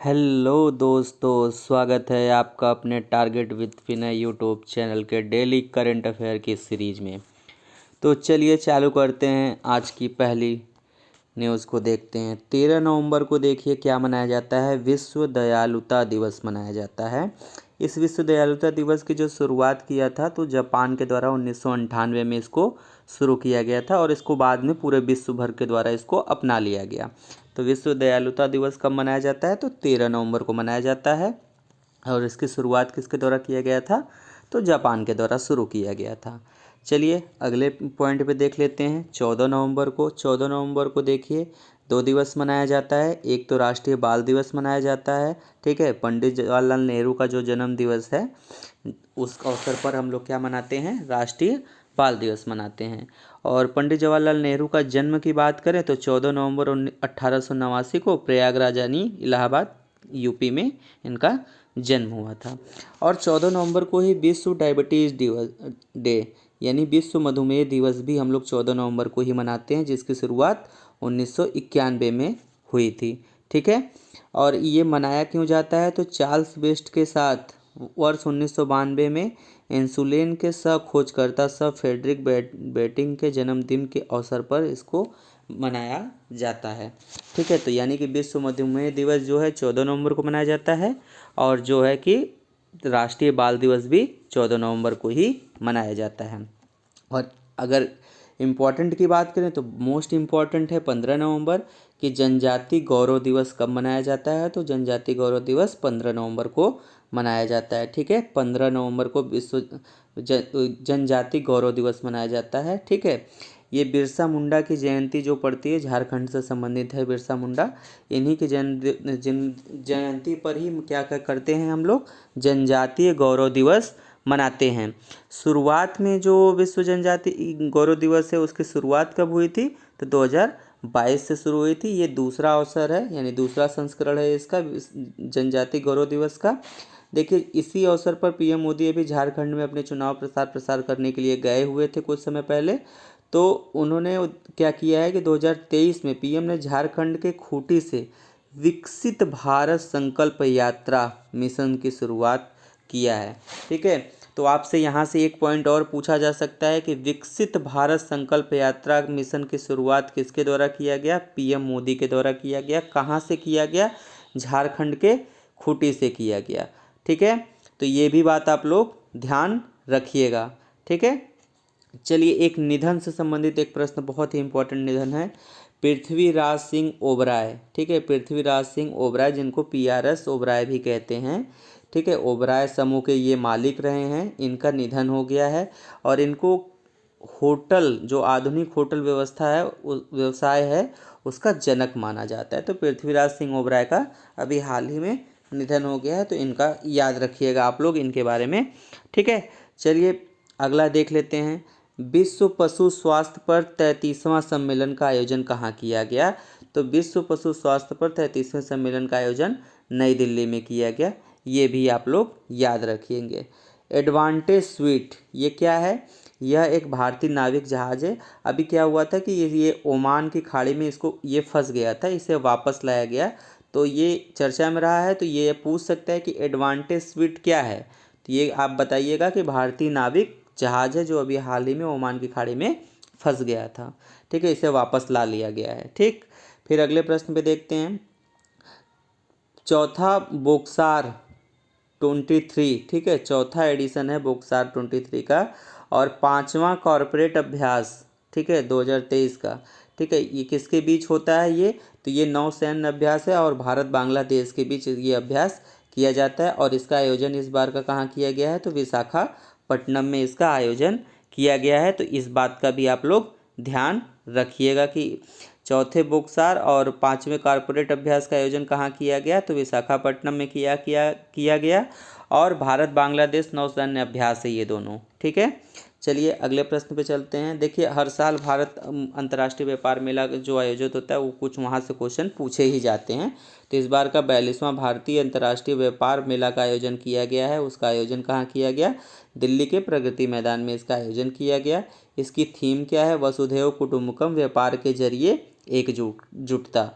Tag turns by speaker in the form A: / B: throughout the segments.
A: Hello दोस्तों, स्वागत है आपका अपने target with Vinay YouTube channel के डेली करंट अफेयर की सीरीज में। तो चलिए चालू करते हैं। आज की पहली न्यूज़ को देखते हैं। 13 नवंबर को देखिए क्या मनाया जाता है। विश्व दयालुता दिवस मनाया जाता है। इस विश्व दयालुता दिवस की जो शुरुआत किया था तो जापान के द्वारा 1998 में इसको शुरू किया गया था और इसको बाद में पूरे विश्व भर के द्वारा इसको अपना लिया गया। तो विश्व दयालुता दिवस कब मनाया जाता है? तो 13 नवंबर को मनाया जाता है। और इसकी शुरुआत किसके द्वारा किया गया था? तो जापान के द्वारा शुरू किया गया था। चलिए अगले पॉइंट पे देख लेते हैं। 14 नवंबर को देखिए 2 दिवस मनाया जाता है। एक तो राष्ट्रीय बाल दिवस मनाया जाता है, ठीक है। पंडित जवाहरलाल नेहरू का जो जन्म दिवस है उस अवसर पर हम लोग क्या मनाते हैं? राष्ट्रीय बाल दिवस मनाते हैं। और पंडित जवाहरलाल नेहरू का जन्म की बात करें तो 14 नवंबर 1889 को प्रयागराज यानी इलाहाबाद यूपी में इनका जन्म हुआ था। और 14 नवंबर को ही विश्व डायबिटीज़ दिवस डे यानी विश्व मधुमेह दिवस भी हम लोग 14 नवंबर को ही मनाते हैं, जिसकी शुरुआत 1991 में हुई थी, ठीक है। और ये मनाया क्यों जाता है? तो चार्ल्स बेस्ट के साथ वर्ष 1992 में इंसुलिन के सह खोजकर्ता सर फ्रेडरिक बेटिंग के जन्मदिन के अवसर पर इसको मनाया जाता है, ठीक है। तो यानी कि विश्व मधुमेह दिवस जो है 14 नवंबर को मनाया जाता है और जो है कि राष्ट्रीय बाल दिवस भी 14 नवंबर को ही मनाया जाता है। और अगर इम्पॉर्टेंट की बात करें तो मोस्ट इम्पॉर्टेंट है 15 नवंबर कि जनजाति गौरव दिवस कब मनाया जाता है? तो जनजाति गौरव दिवस 15 नवंबर को मनाया जाता है, ठीक है। 15 नवंबर को विश्व जनजाति गौरव दिवस मनाया जाता है, ठीक है। ये बिरसा मुंडा की जयंती जो पड़ती है, झारखंड से संबंधित है बिरसा मुंडा। इन्हीं की जयंती पर ही क्या करते हैं हम लोग? जनजातीय गौरव दिवस मनाते हैं। शुरुआत में जो विश्व जनजाति गौरव दिवस है उसकी शुरुआत कब हुई थी? तो 2022 से शुरू हुई थी। ये दूसरा अवसर है यानी दूसरा संस्करण है इसका जनजाति गौरव दिवस का। देखिए इसी अवसर पर पीएम मोदी अभी झारखंड में अपने चुनाव प्रसार करने के लिए गए हुए थे कुछ समय पहले। तो उन्होंने क्या किया है कि 2023 में पीएम ने झारखंड के खूंटी से विकसित भारत संकल्प यात्रा मिशन की शुरुआत किया है, ठीक है। तो आपसे यहाँ से एक पॉइंट और पूछा जा सकता है कि विकसित भारत संकल्प यात्रा मिशन की शुरुआत किसके द्वारा किया गया? पीएम मोदी के द्वारा किया गया। कहाँ से किया गया? झारखंड के खूंटी से किया गया, ठीक है। तो ये भी बात आप लोग ध्यान रखिएगा, ठीक है। चलिए एक निधन से संबंधित एक प्रश्न, बहुत ही इंपॉर्टेंट निधन है। पृथ्वीराज सिंह ओबराय, ठीक है। पृथ्वीराज सिंह ओबराय जिनको PRS ओबराय भी कहते हैं, ठीक है। ओबराय समूह के ये मालिक रहे हैं। इनका निधन हो गया है और इनको होटल जो आधुनिक होटल व्यवसाय है उसका जनक माना जाता है। तो पृथ्वीराज सिंह ओबराय का अभी हाल ही में निधन हो गया है, तो इनका याद रखिएगा आप लोग इनके बारे में, ठीक है। चलिए अगला देख लेते हैं। विश्व पशु स्वास्थ्य पर 33वां सम्मेलन का आयोजन कहाँ किया गया? तो विश्व पशु स्वास्थ्य पर 33वें सम्मेलन का आयोजन नई दिल्ली में किया गया। ये भी आप लोग याद रखेंगे। एडवांटेज स्वीट ये क्या है? यह एक भारतीय नाविक जहाज है। अभी क्या हुआ था कि ये ओमान की खाड़ी में इसको ये फंस गया था, इसे वापस लाया गया। तो ये चर्चा में रहा है। तो ये पूछ सकता है कि एडवांटेज स्वीट क्या है? तो ये आप बताइएगा कि भारतीय नाविक जहाज है जो अभी हाल ही में ओमान की खाड़ी में फंस गया था, ठीक है। इसे वापस ला लिया गया है, ठीक। फिर अगले प्रश्न पे देखते हैं। चौथा बोक्सार 23, ठीक है। चौथा एडिशन है बोक्सार 23 का और 5वां कॉरपोरेट अभ्यास, ठीक है, 2023 का, ठीक है। ये किसके बीच होता है ये? तो ये नौसैन्य अभ्यास है और भारत बांग्लादेश के बीच ये अभ्यास किया जाता है। और इसका आयोजन इस बार का कहाँ किया गया है? तो विशाखापट्टनम में इसका आयोजन किया गया है। तो इस बात का भी आप लोग ध्यान रखिएगा कि चौथे बोक्सार और 5वें कॉरपोरेट अभ्यास का आयोजन कहाँ किया गया? तो विशाखापट्टनम में किया गया। और भारत बांग्लादेश नौसैन्य अभ्यास है ये दोनों, ठीक है। चलिए अगले प्रश्न पे चलते हैं। देखिए हर साल भारत अंतर्राष्ट्रीय व्यापार मेला जो आयोजित होता है वो कुछ वहाँ से क्वेश्चन पूछे ही जाते हैं। तो इस बार का 42वां भारतीय अंतर्राष्ट्रीय व्यापार मेला का आयोजन किया गया है। उसका आयोजन कहाँ किया गया? दिल्ली के प्रगति मैदान में इसका आयोजन किया गया। इसकी थीम क्या है? वसुधैव कुटुंबकम, व्यापार के जरिए एकजुटता,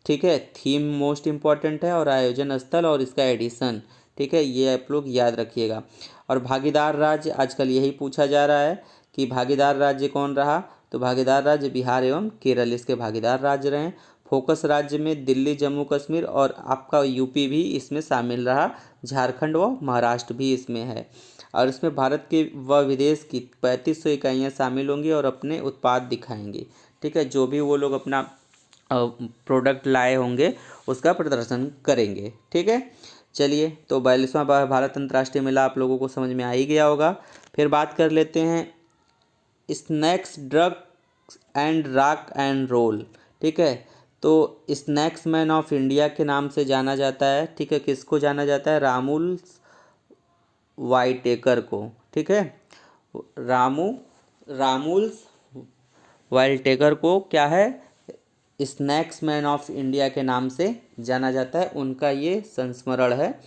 A: ठीक है, थीम मोस्ट इम्पॉर्टेंट है और आयोजन स्थल और इसका एडिशन, ठीक है, ये आप लोग याद रखिएगा। और भागीदार राज्य आजकल यही पूछा जा रहा है कि भागीदार राज्य कौन रहा, तो भागीदार राज्य बिहार एवं केरल इसके भागीदार राज्य रहे। फोकस राज्य में दिल्ली, जम्मू कश्मीर और आपका यूपी भी इसमें शामिल रहा, झारखंड व महाराष्ट्र भी इसमें है। और इसमें भारत के व विदेश की 3500 इकाइयाँ शामिल होंगी और अपने उत्पाद दिखाएंगे, ठीक है, जो भी वो लोग अपना प्रोडक्ट लाए होंगे उसका प्रदर्शन करेंगे, ठीक है। चलिए, तो 42वां भारत अंतर्राष्ट्रीय मेला आप लोगों को समझ में आ ही गया होगा। फिर बात कर लेते हैं snacks drugs and rock and roll, ठीक है। तो स्नैक्स मैन ऑफ इंडिया के नाम से जाना जाता है, ठीक है, किसको जाना जाता है, रामुल वाइटेकर को, ठीक है, रामुल वाइटेकर को क्या है, स्नैक्स मैन ऑफ इंडिया के नाम से जाना जाता है। उनका ये संस्मरण है,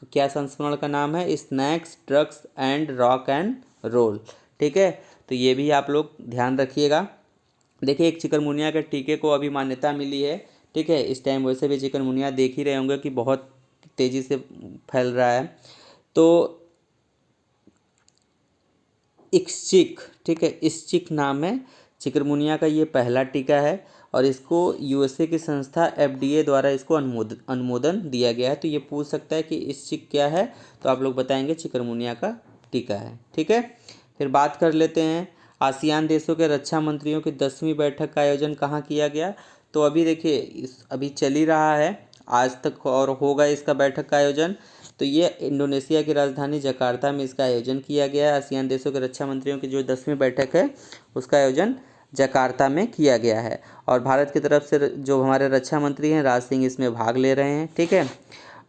A: क्या संस्मरण का नाम है, snacks drugs and rock and roll, ठीक है। तो ये भी आप लोग ध्यान रखिएगा। देखिए, एक चिकनगुनिया के टीके को अभी मान्यता मिली है, ठीक है। इस टाइम वैसे भी चिकनगुनिया देख ही रहे होंगे कि बहुत तेज़ी से फैल रहा है। तो इक्सचिक, ठीक है, इक्सचिक नाम है चिकनगुनिया का, ये पहला टीका है और इसको यूएसए की संस्था एफडीए द्वारा इसको अनुमोदन दिया गया है। तो ये पूछ सकता है कि इक्सचिक क्या है, तो आप लोग बताएंगे चिकनगुनिया का टीका है, ठीक है। फिर बात कर लेते हैं आसियान देशों के रक्षा मंत्रियों की 10वीं बैठक का आयोजन कहाँ किया गया। तो अभी देखिए, अभी चल ही रहा है आज तक और होगा इसका बैठक का आयोजन। तो ये इंडोनेशिया की राजधानी जकार्ता में इसका आयोजन किया गया है। आसियान देशों के रक्षा मंत्रियों की जो 10वीं बैठक है उसका आयोजन जकार्ता में किया गया है और भारत की तरफ से जो हमारे रक्षा मंत्री हैं राज सिंह इसमें भाग ले रहे हैं, ठीक है।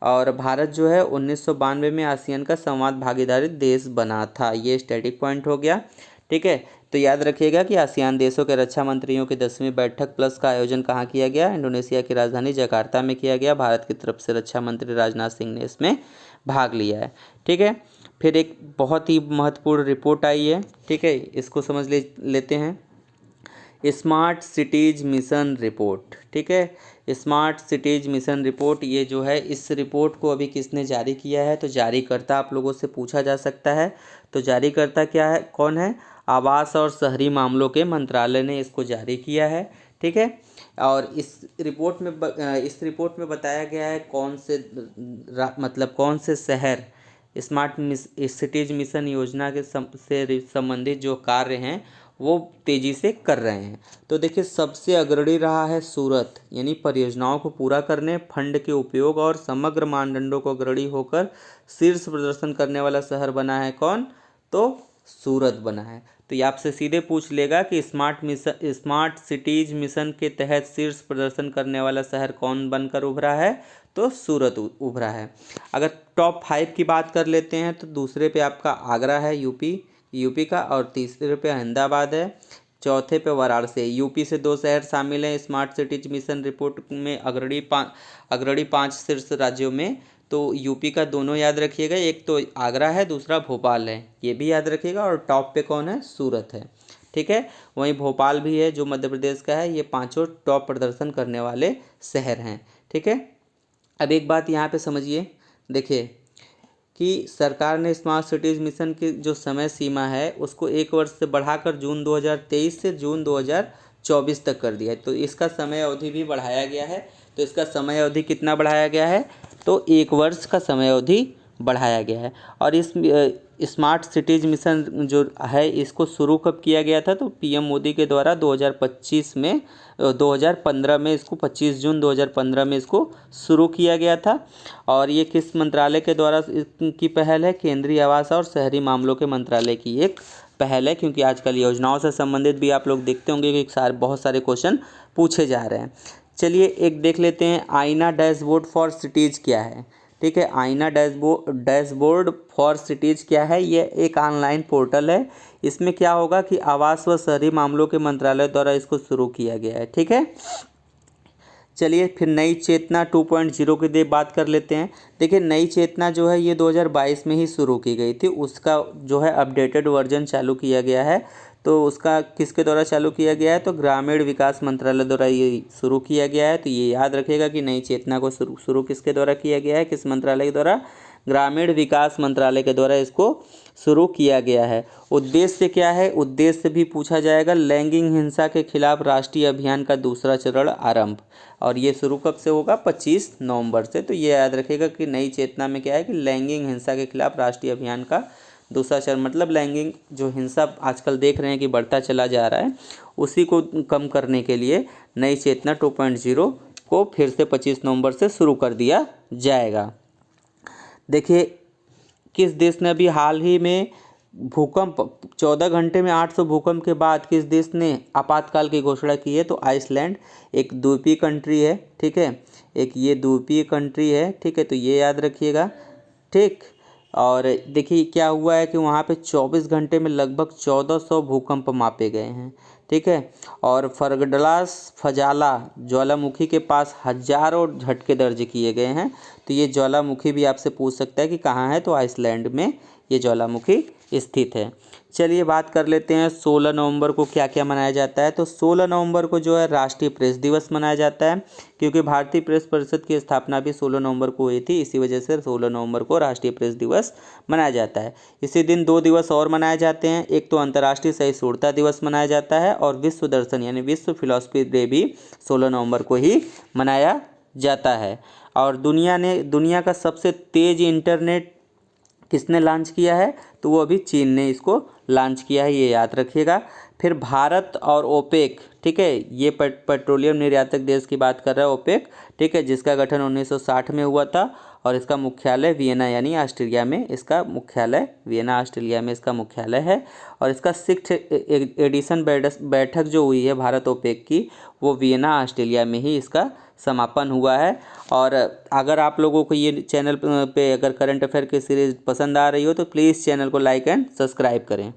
A: और भारत जो है 1992 में आसियान का संवाद भागीदारी देश बना था, ये स्टैटिक पॉइंट हो गया, ठीक है। तो याद रखिएगा कि आसियान देशों के रक्षा मंत्रियों की 10वीं बैठक प्लस का आयोजन कहाँ किया गया, इंडोनेशिया की राजधानी जकार्ता में किया गया। भारत की तरफ से रक्षा मंत्री राजनाथ सिंह ने इसमें भाग लिया है, ठीक है। फिर एक बहुत ही महत्वपूर्ण रिपोर्ट आई है, ठीक है, इसको समझ लेते हैं, स्मार्ट सिटीज़ मिशन रिपोर्ट, ठीक है। स्मार्ट सिटीज़ मिशन रिपोर्ट, ये जो है इस रिपोर्ट को अभी किसने जारी किया है, तो जारीकर्ता आप लोगों से पूछा जा सकता है। तो जारीकर्ता क्या है, कौन है, आवास और शहरी मामलों के मंत्रालय ने इसको जारी किया है, ठीक है। और इस रिपोर्ट में बताया गया है कौन से मतलब कौन से शहर स्मार्ट सिटीज़ मिशन योजना के से संबंधित जो कार्य हैं वो तेज़ी से कर रहे हैं। तो देखिए, सबसे अग्रणी रहा है सूरत, यानी परियोजनाओं को पूरा करने, फंड के उपयोग और समग्र मानदंडों को अग्रणी होकर शीर्ष प्रदर्शन करने वाला शहर बना है कौन, तो सूरत बना है। तो ये आपसे सीधे पूछ लेगा कि स्मार्ट सिटीज़ मिशन के तहत शीर्ष प्रदर्शन करने वाला शहर कौन बनकर उभरा है, तो सूरत उभरा है। अगर टॉप 5 की बात कर लेते हैं तो दूसरे पे आपका आगरा है, यूपी का, और तीसरे पे अहमदाबाद है, चौथे पे वाराणसी। यूपी से 2 शहर शामिल हैं स्मार्ट सिटीज मिशन रिपोर्ट में, अग्रणी 5 शीर्ष राज्यों में। तो यूपी का दोनों याद रखिएगा, एक तो आगरा है, दूसरा भोपाल है, ये भी याद रखिएगा। और टॉप पे कौन है, सूरत है, ठीक है। वहीं भोपाल भी है जो मध्य प्रदेश का है। ये पांचों टॉप प्रदर्शन करने वाले शहर हैं, ठीक है। अब एक बात यहाँ पे समझिए, देखिए कि सरकार ने स्मार्ट सिटीज़ मिशन की जो समय सीमा है उसको 1 वर्ष से बढ़ाकर जून 2023 से जून 2024 तक कर दिया है। तो इसका समय अवधि भी बढ़ाया गया है। तो इसका समय अवधि कितना बढ़ाया गया है, तो 1 वर्ष का समय अवधि बढ़ाया गया है। और इस स्मार्ट सिटीज़ मिशन जो है इसको शुरू कब किया गया था, तो पीएम मोदी के द्वारा 2015 में इसको 25 जून 2015 में इसको शुरू किया गया था। और ये किस मंत्रालय के द्वारा की पहल है, केंद्रीय आवास और शहरी मामलों के मंत्रालय की एक पहल है, क्योंकि आजकल योजनाओं से संबंधित भी आप लोग देखते होंगे कि बहुत सारे क्वेश्चन पूछे जा रहे हैं। चलिए एक देख लेते हैं, आईना डैशबोर्ड फॉर सिटीज़ क्या है, ठीक है। आईना डैशबोर्ड फॉर सिटीज़ क्या है, ये एक ऑनलाइन पोर्टल है। इसमें क्या होगा कि आवास व शहरी मामलों के मंत्रालय द्वारा इसको शुरू किया गया है, ठीक है। चलिए फिर नई चेतना 2.0 की बात कर लेते हैं। देखिए, नई चेतना जो है ये 2022 में ही शुरू की गई थी, उसका जो है अपडेटेड वर्जन चालू किया गया है। तो उसका किसके द्वारा चालू किया गया है, तो ग्रामीण विकास मंत्रालय द्वारा ये शुरू किया गया है। तो ये याद रखिएगा कि नई चेतना को शुरू किसके द्वारा किया गया है, किस मंत्रालय के द्वारा, ग्रामीण विकास मंत्रालय के द्वारा इसको शुरू किया गया है। उद्देश्य क्या है, उद्देश्य भी पूछा जाएगा, लैंगिक हिंसा के खिलाफ राष्ट्रीय अभियान का दूसरा चरण आरंभ, और ये शुरू कब से होगा, 25 नवंबर से। तो ये याद रखिएगा कि नई चेतना में क्या है कि लैंगिक हिंसा के खिलाफ राष्ट्रीय अभियान का दूसरा चरण, मतलब लैंगिक जो हिंसा आजकल देख रहे हैं कि बढ़ता चला जा रहा है, उसी को कम करने के लिए नई चेतना 2.0 को फिर से 25 नवंबर से शुरू कर दिया जाएगा। देखिए किस देश ने अभी हाल ही में भूकंप 14 घंटे में 800 भूकंप के बाद किस देश ने आपातकाल की घोषणा की है, तो आइसलैंड एक द्वीपीय कंट्री है, ठीक है, एक ये द्वीपीय कंट्री है, ठीक है, तो ये याद रखिएगा, ठीक। और देखिए क्या हुआ है कि वहाँ पे 24 घंटे में लगभग 1400 भूकंप मापे गए हैं, ठीक है, और फजाला ज्वालामुखी के पास हजारों झटके दर्ज किए गए हैं। तो ये ज्वालामुखी भी आपसे पूछ सकता है कि कहाँ है, तो आइसलैंड में ये ज्वालामुखी स्थित है। चलिए बात कर लेते हैं 16 नवंबर को क्या क्या मनाया जाता है। तो 16 नवंबर को जो है राष्ट्रीय प्रेस दिवस मनाया जाता है, क्योंकि भारतीय प्रेस परिषद की स्थापना भी 16 नवंबर को हुई थी, इसी वजह से 16 नवंबर को राष्ट्रीय प्रेस दिवस मनाया जाता है। इसी दिन 2 दिवस और मनाए जाते हैं, एक तो अंतर्राष्ट्रीय सहिष्णुता दिवस मनाया जाता है, और विश्व दर्शन यानी विश्व फिलॉसफी डे भी 16 नवंबर को ही मनाया जाता है। और दुनिया का सबसे तेज इंटरनेट किसने लॉन्च किया है, तो वो अभी चीन ने इसको लॉन्च किया है, ये याद रखिएगा। फिर भारत और ओपेक, ठीक है, ये पेट्रोलियम निर्यातक देश की बात कर रहा है ओपेक, ठीक है, जिसका गठन 1960 में हुआ था, और इसका मुख्यालय वियना यानी ऑस्ट्रिया में, इसका मुख्यालय वियना ऑस्ट्रेलिया में इसका मुख्यालय है। और इसका 6th एडिशन बैठक जो हुई है भारत ओपेक की, वो वियना ऑस्ट्रेलिया में ही इसका समापन हुआ है। और अगर आप लोगों को ये चैनल पे अगर करंट अफेयर की सीरीज़ पसंद आ रही हो तो प्लीज़ चैनल को लाइक एंड सब्सक्राइब करें।